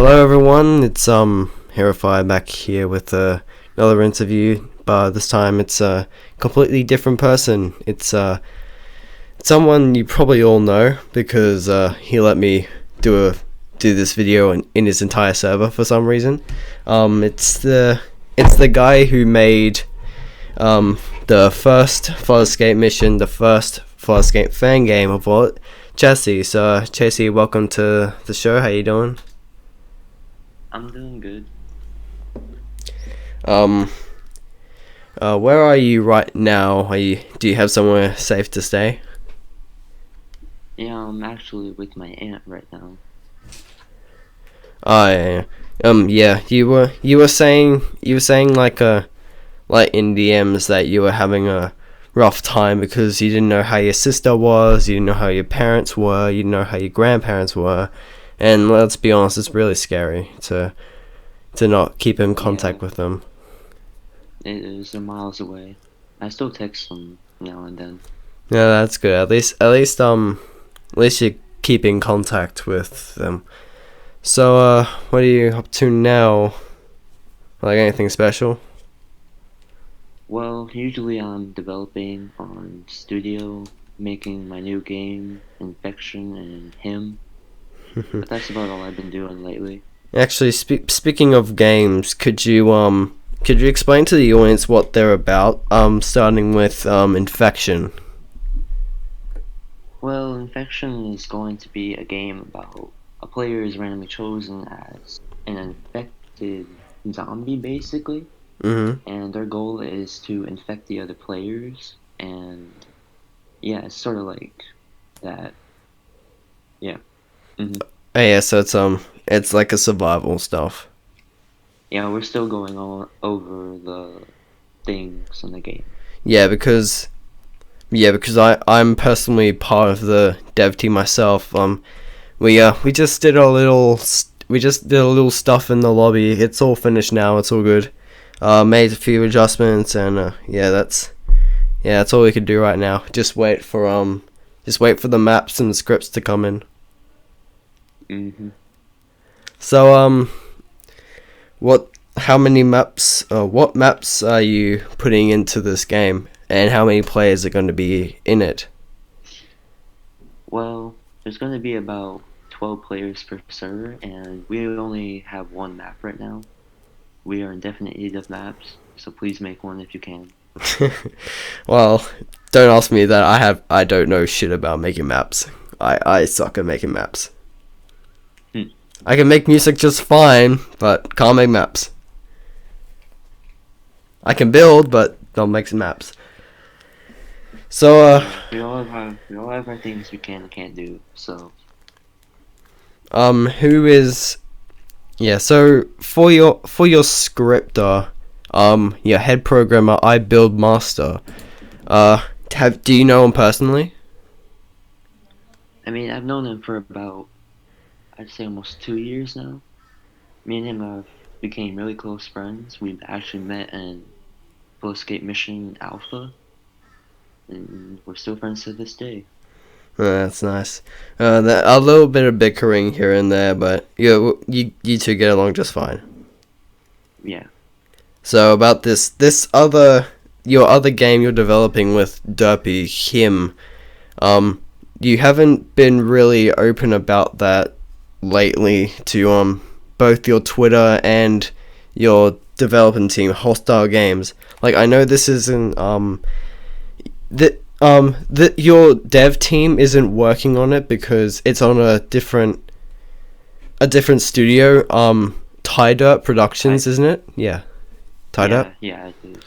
Hello everyone, it's Herify back here with another interview, but this time it's a completely different person. It's someone you probably all know because he let me do this video in his entire server for some reason. It's the guy who made the first Fire Escape mission, the first Fire Escape fan game of all, Chaasey. So Chaasey, welcome to the show. How you doing? I'm doing good. Um, where are you right now? Do you have somewhere safe to stay? Yeah, I'm actually with my aunt right now. Yeah. Yeah. You were saying like in DMs that you were having a rough time because you didn't know how your sister was, you didn't know how your parents were, you didn't know how your grandparents were, and let's be honest, it's really scary to not keep in Yeah, contact with them. it is. They're miles away. I still text them now and then. Yeah, that's good. At least you keep in contact with them. So, what are you up to now? Like anything special? Well, usually I'm developing on Studio, making my new game, Infection and Him, but that's about all I've been doing lately. Actually, speaking of games, could you explain to the audience what they're about? Starting with Infection. Well, Infection is going to be a game about a player is randomly chosen as an infected zombie, basically. Mhm. And their goal is to infect the other players. And yeah, it's sort of like that. Yeah. Oh, yeah, so it's like a survival stuff. Yeah, we're still going on over the things in the game. Yeah, because I'm personally part of the dev team myself. We just did a little stuff in the lobby. It's all finished now. It's all good. Made a few adjustments, and that's all we can do right now. Just wait for the maps and the scripts to come in. hmm So what maps are you putting into this game, and how many players are going to be in it? Well, there's going to be about 12 players per server, and we only have one map right now. We are in definite need of maps, so please make one if you can. Well, don't ask me that. I don't know shit about making maps. I suck at making maps. Hmm. I can make music just fine, but can't make maps. I can build, but don't make some maps. So, Yeah, we all have our things we can and can't do. So who is yeah? So for your scripter, your head programmer, I build master. Do you know him personally? I mean, I've known him for about, I'd say, almost 2 years now. Me and him have became really close friends. We've actually met in Full Escape Mission Alpha, and we're still friends to this day. That's nice. A little bit of bickering here and there, but you two get along just fine. Yeah. So about this other your other game you're developing with Derpy, him, um, you haven't been really open about that lately to both your Twitter and your development team, Hostile Games. Like I know this isn't that your dev team isn't working on it because it's on a different studio, Tied Up I, Productions, isn't it? Yeah, Tied Up. yeah, it is.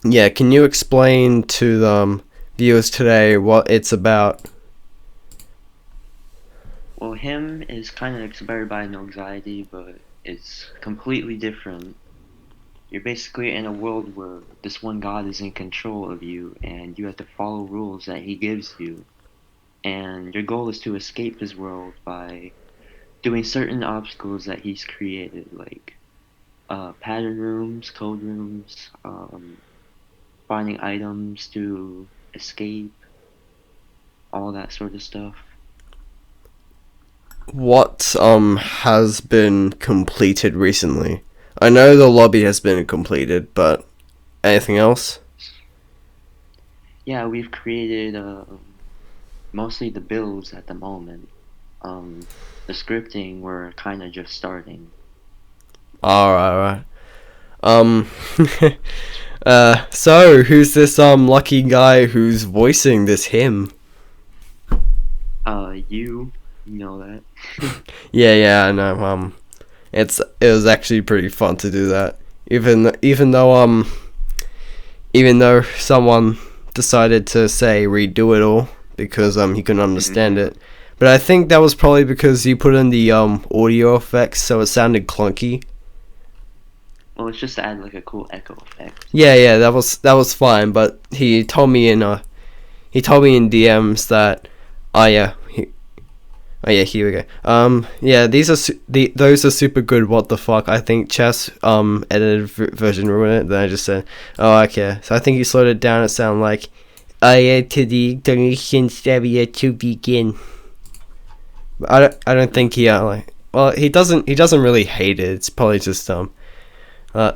Yeah, can you explain to the viewers today what it's about? Well, him is kind of inspired by No Anxiety, but it's completely different. You're basically in a world where this one god is in control of you, and you have to follow rules that he gives you. And your goal is to escape his world by doing certain obstacles that he's created, like pattern rooms, code rooms, finding items to escape, all that sort of stuff. what has been completed recently? I know the lobby has been completed, but anything else? Yeah, we've created mostly the builds at the moment. The scripting we're kind of just starting. Alright, alright. Um, so who's this lucky guy who's voicing this him? You know that. Yeah, I know. It was actually pretty fun to do that. Even though someone decided to say redo it all because he couldn't understand it. But I think that was probably because you put in the audio effects, so it sounded clunky. Well, it's just to add like a cool echo effect. Yeah, that was fine. But he told me in DMs that, oh yeah, here we go. Yeah, those are super good. What the fuck? I think Chess edited version ruined it. Then I just said, oh okay. So I think he slowed it down. It sounded like, I add to the donation area to begin. But I don't think he well, he doesn't really hate it. It's probably just that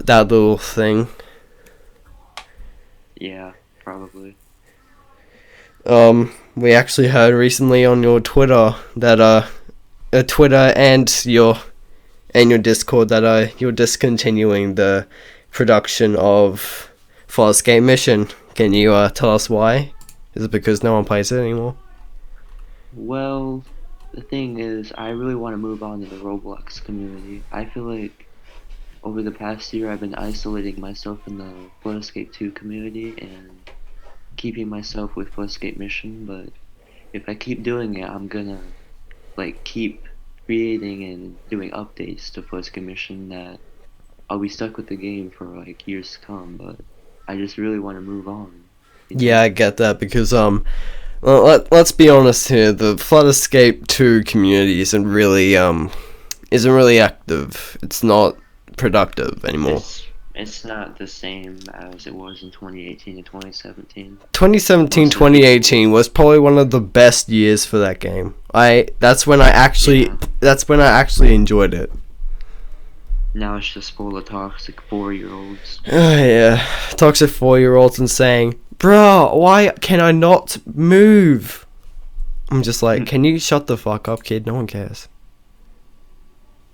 little thing. Yeah, probably. We actually heard recently on your Twitter that Twitter and your Discord that you're discontinuing the production of Forest Gate Mission. Can you tell us why? Is it because no one plays it anymore? Well, the thing is, I really want to move on to the Roblox community. I feel like over the past year, I've been isolating myself in the Floodscape 2 community and keeping myself with Floodscape Mission, but if I keep doing it, I'm gonna like keep creating and doing updates to Floodscape Mission that I'll be stuck with the game for like years to come, but I just really want to move on. Yeah, I get that because well, let's be honest here. The Flood Escape 2 community isn't really active. It's not productive anymore. It's not the same as it was in 2018 and 2017. 2017, 2018 was probably one of the best years for that game. That's when I actually enjoyed it. Now it's just full of toxic 4-year-olds. Yeah, toxic 4-year-olds and saying, "Bro, why can I not move?" I'm just like, can you shut the fuck up, kid? No one cares.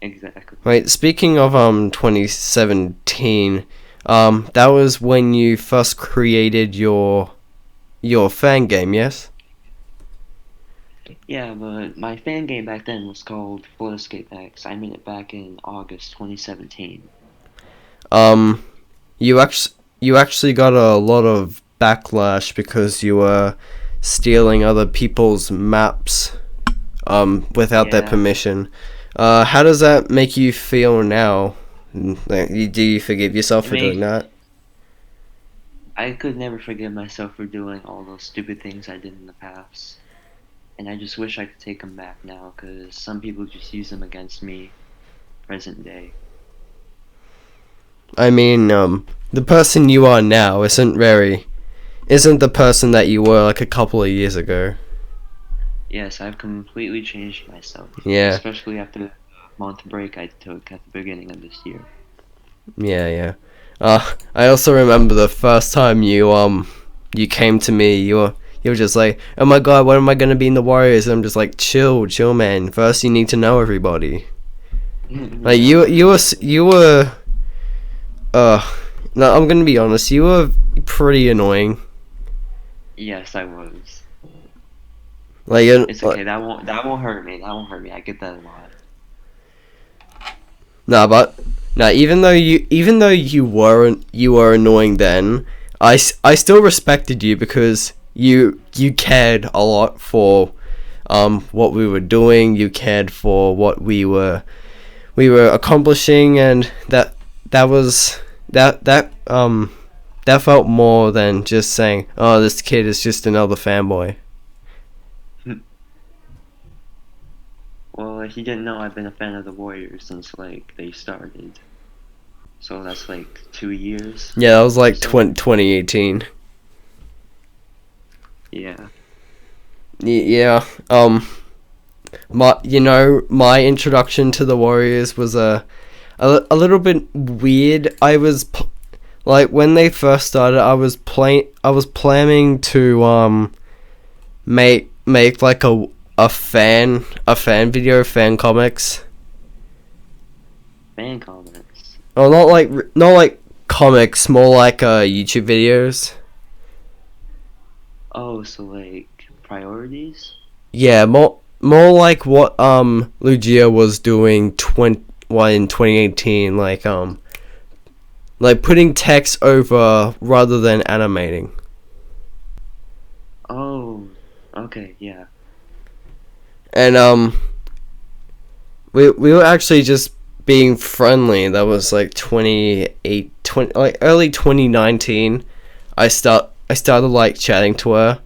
Exactly. Wait, speaking of 2017, that was when you first created your fan game, yes? Yeah, but my fan game back then was called Flood Escape X. I made it back in August 2017. Um, you actually got a lot of backlash because you were stealing other people's maps without their Yeah, permission. How does that make you feel now? Like, do you forgive yourself it for doing made that? I could never forgive myself for doing all those stupid things I did in the past. And I just wish I could take them back now, because some people just use them against me present day. I mean, the person you are now isn't the person that you were like a couple of years ago. Yes, I've completely changed myself, Yeah, especially after the month break I took at the beginning of this year. yeah. I also remember the first time you came to me. You were just like, oh my god, when am I gonna be in the Warriors? And I'm just like, chill, man. First, you need to know everybody. Like Yeah. you were. No, I'm gonna be honest. You were pretty annoying. Yes, I was. Like, It's okay. That won't hurt me. That won't hurt me. I get that a lot. nah, but nah. Even though you were annoying then, I still respected you because you cared a lot for what we were doing. You cared for what we were accomplishing, and that felt more than just saying, oh, this kid is just another fanboy. Well, if you didn't know, I've been a fan of the Warriors since like they started. So that's like 2 years Yeah, that was or like so. 2018. Yeah. Yeah. my introduction to the Warriors was a little bit weird. Like when they first started, I was planning to make like a fan video, fan comics. Fan comments. Oh, not like comics, more like YouTube videos. Oh, so like priorities? Yeah, more like what Lugia was doing in 2018, like putting text over rather than animating. Oh, okay, yeah. And we were actually just being friendly. That was like like early 2019. I started like chatting to her,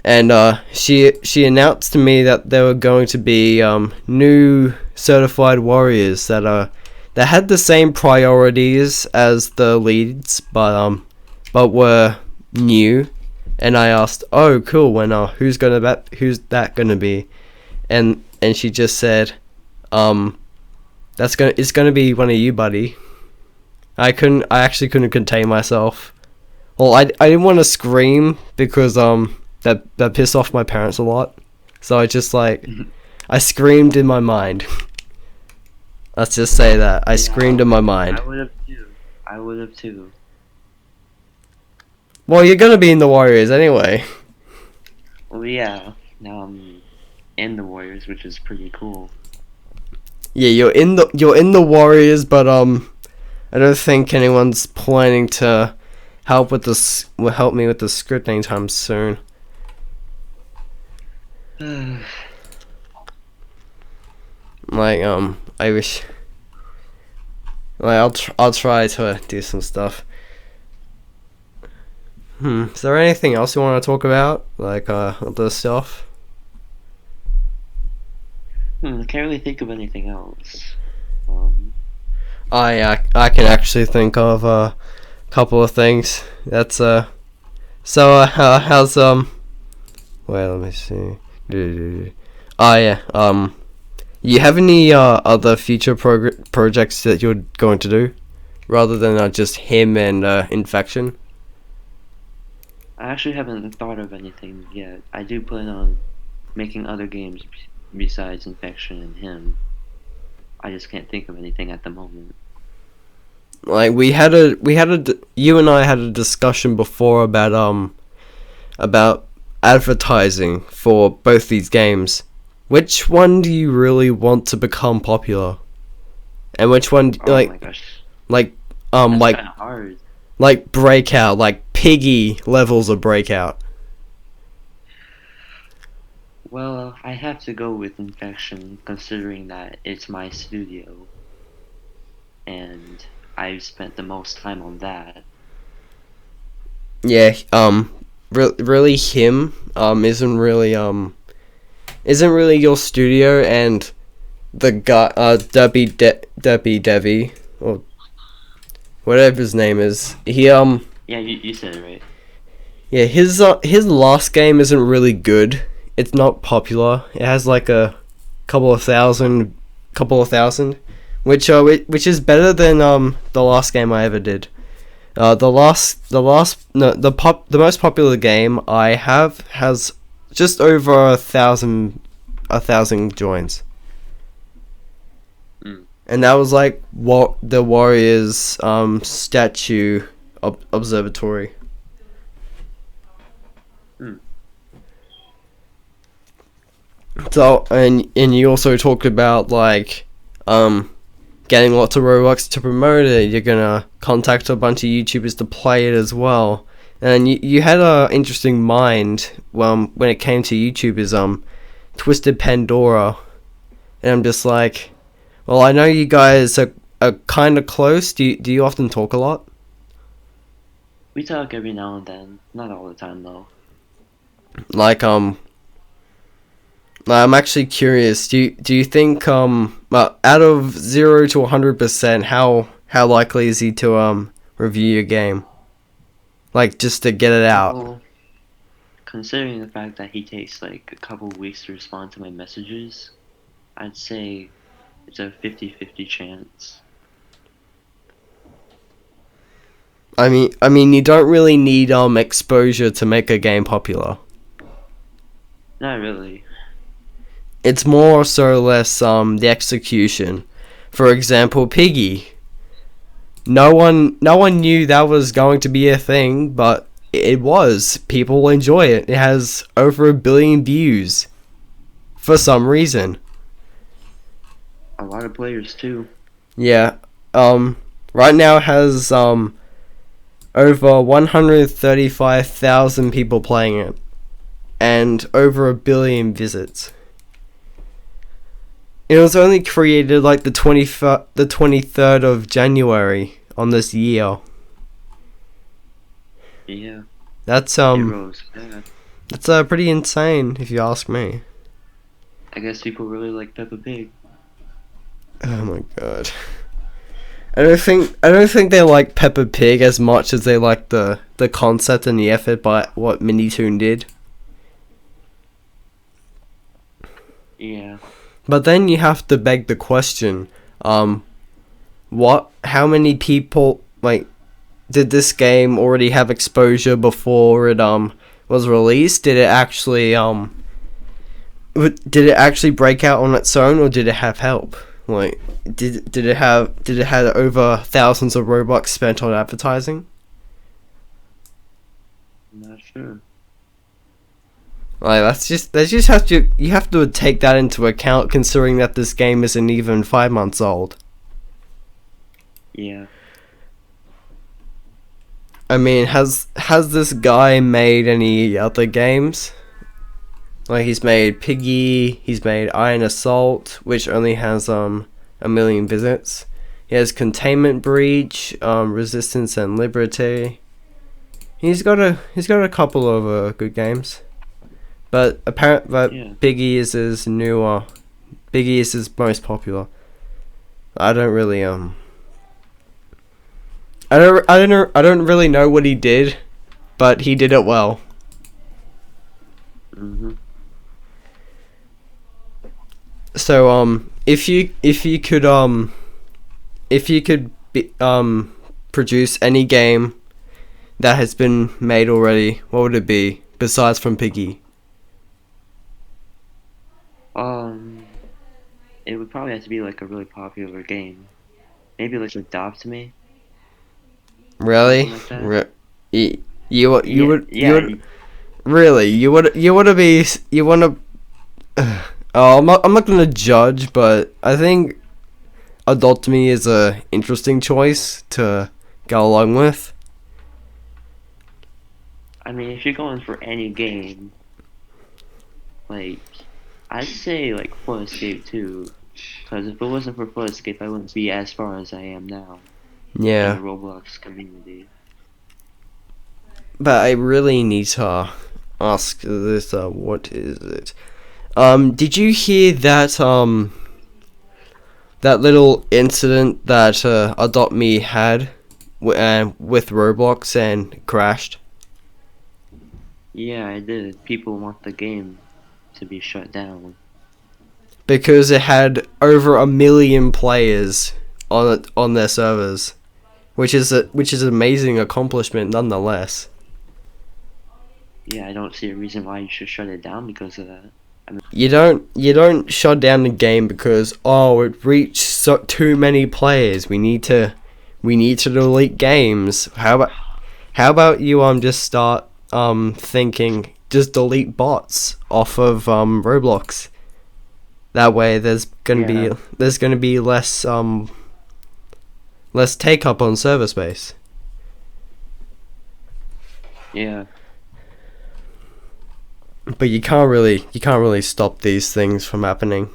and she announced to me that there were going to be new certified warriors that had the same priorities as the leads, but were new. And I asked, "Oh, cool. Who's that gonna be?" And she just said, it's gonna be one of you, buddy." I actually couldn't contain myself. Well, I didn't want to scream because that pissed off my parents a lot. So I just I screamed in my mind. Let's just say that I screamed in my mind. I would have too. Well, you're gonna be in the Warriors anyway. Well, yeah. Now I'm in the Warriors, which is pretty cool. Yeah, you're in the Warriors, but I don't think anyone's planning to help me with the script anytime soon. I wish. I'll try to do some stuff. Is there anything else you want to talk about, like other stuff? I can't really think of anything else. I can actually think of a couple of things. That's how's wait, let me see. Yeah. You have any other future projects that you're going to do, rather than just him and Infection? I actually haven't thought of anything yet. I do plan on making other games besides Infection and him. I just can't think of anything at the moment. Like you and I had a discussion before about advertising for both these games. Which one do you really want to become popular? And which one Oh my gosh. like That's like kinda hard. like Breakout, like Piggy levels of Breakout? Well, I have to go with Infection, considering that it's my studio, and I've spent the most time on that. Yeah, really him isn't really your studio, and the guy Debbie or whatever his name is, he Yeah, you said it right. yeah, his last game isn't really good. It's not popular. It has like a couple of thousand, which is better than the last game I ever did. The most popular game I have has just over a thousand joins. And that was like what the Warriors statue observatory. So and you also talked about like getting lots of Robux to promote it. You're gonna contact a bunch of YouTubers to play it as well. And you had a interesting mind when it came to YouTubers, Twisted Pandora. And I'm just like, well, I know you guys are kind of close. Do you often talk a lot? We talk every now and then, not all the time though. Like I'm actually curious. Do you think out of 0 to 100%, how likely is he to review your game? Like just to get it out. Well, considering the fact that he takes like a couple weeks to respond to my messages, I'd say it's a 50-50 chance. I mean, you don't really need exposure to make a game popular. Not really. It's more so less the execution. For example, Piggy. No one knew that was going to be a thing, but it was. People enjoy it. It has over 1 billion views for some reason. A lot of players too. Yeah. Right now it has over 135,000 people playing it and over 1 billion visits. It was only created like the 23rd of January on this year. Yeah. That's It rose fast. that's pretty insane if you ask me. I guess people really like Peppa Pig. Oh my god. I don't think they like Peppa Pig as much as they like the concept and the effort by what Minitoon did. Yeah. But then you have to beg the question, how many people, like, did this game already have exposure before it was released? Did it actually break out on its own, or did it have help? Like, did it have over thousands of Robux spent on advertising? I'm not sure. Like, you have to take that into account, considering that this game isn't even 5 months old. Yeah. I mean, has this guy made any other games? Like, he's made Piggy, he's made Iron Assault, which only has 1 million visits. He has Containment Breach, Resistance and Liberty. He's got a couple of good games. But Yeah. Piggy is his newer. Piggy is his most popular. I don't really I don't really know what he did, but he did it well. Mhm. So if you could produce any game that has been made already, what would it be besides from Piggy? It would probably have to be like a really popular game. Maybe like Adopt Me. Really? Something like that. You would Yeah. really you would be you want to. Oh, I'm not gonna judge, but I think Adopt Me is a interesting choice to go along with. I mean, if you're going for any game, like, I'd say like Full Escape too. Because if it wasn't for Full Escape, I wouldn't be as far as I am now in Yeah, the Roblox community. but I really need to ask this. What is it? Did you hear that that little incident that Adopt Me had with Roblox and crashed? Yeah, I did. People want the game to be shut down. Because it had over 1 million players on their servers, which is an amazing accomplishment nonetheless. Yeah, I don't see a reason why you should shut it down because of that. You don't shut down the game because it reached too many players. We need to delete games. How about you just start thinking just delete bots off of Roblox. That way there's gonna be less take up on server space. Yeah. But you can't really stop these things from happening.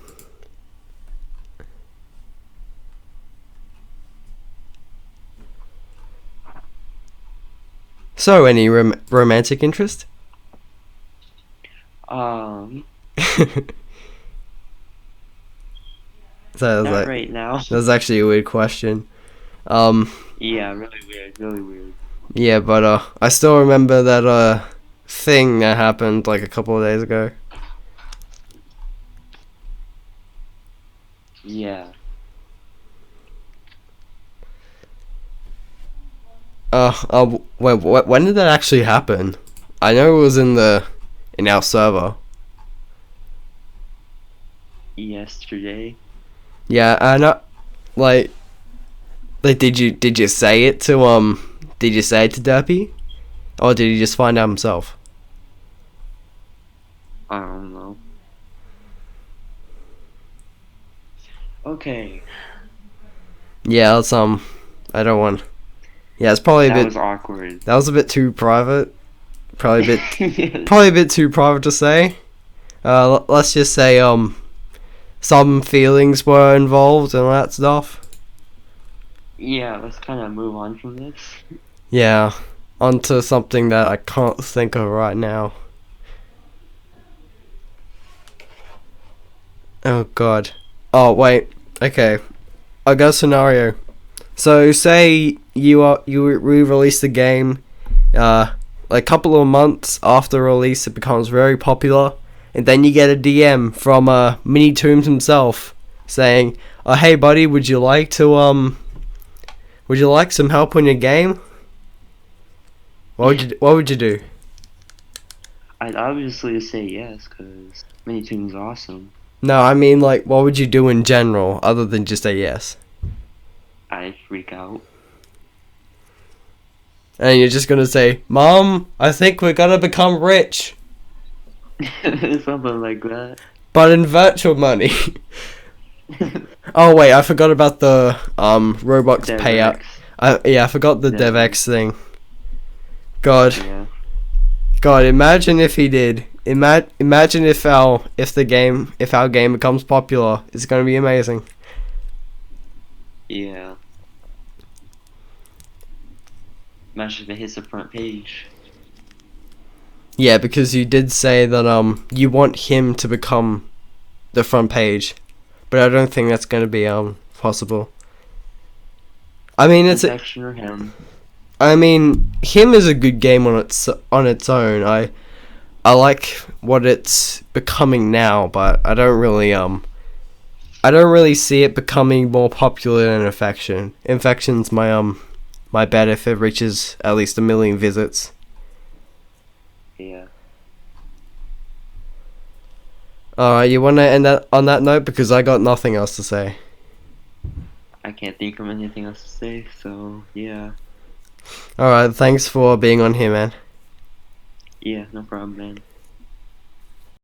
So, any romantic interest? So Not right now. that was actually a weird question. Yeah, really weird, really weird. Yeah, but I still remember that thing that happened like a couple of days ago. Yeah. Wait, when did that actually happen? I know it was in our server. Yesterday. Yeah, I know. Like, did you say it to did you say it to Derpy, or did he just find out himself? I don't know. Okay. Yeah, that's I don't want. Yeah, it's probably a That bit. was awkward. That was a bit too private. Probably a bit. Yes. Probably a bit too private to say. Let's just say some feelings were involved and all that stuff. Yeah, let's kind of move on from this. Yeah, onto something that I can't think of right now. Oh god. Oh wait. Okay. I got a scenario. So say you re-release the game, like a couple of months after release, it becomes very popular, and then you get a DM from Mini Tombs himself saying, "Oh hey buddy, would you like some help on your game?" What would you do? I'd obviously say yes, because Mini Toon's awesome. No, I mean like what would you do in general other than just say yes? I freak out. And you're just gonna say, "Mom, I think we're gonna become rich, Something like that. but in virtual money." Oh wait, I forgot about the Robux payout. DevX. I forgot the DevX. DevX thing. God, Yeah. God, imagine if he did. Imagine if our game becomes popular. It's gonna be amazing. Yeah. Imagine if it hits the front page. Yeah, because you did say that you want him to become the front page, but I don't think that's gonna be possible. I mean, Infection or him. I mean, him is a good game on its own. I like what it's becoming now, but I don't really see it becoming more popular than Infection. Infection's my bet if it reaches at least 1 million visits. Yeah. Alright, you wanna end that on that note because I got nothing else to say. I can't think of anything else to say, so yeah. Alright, thanks for being on here, man. Yeah, no problem, man.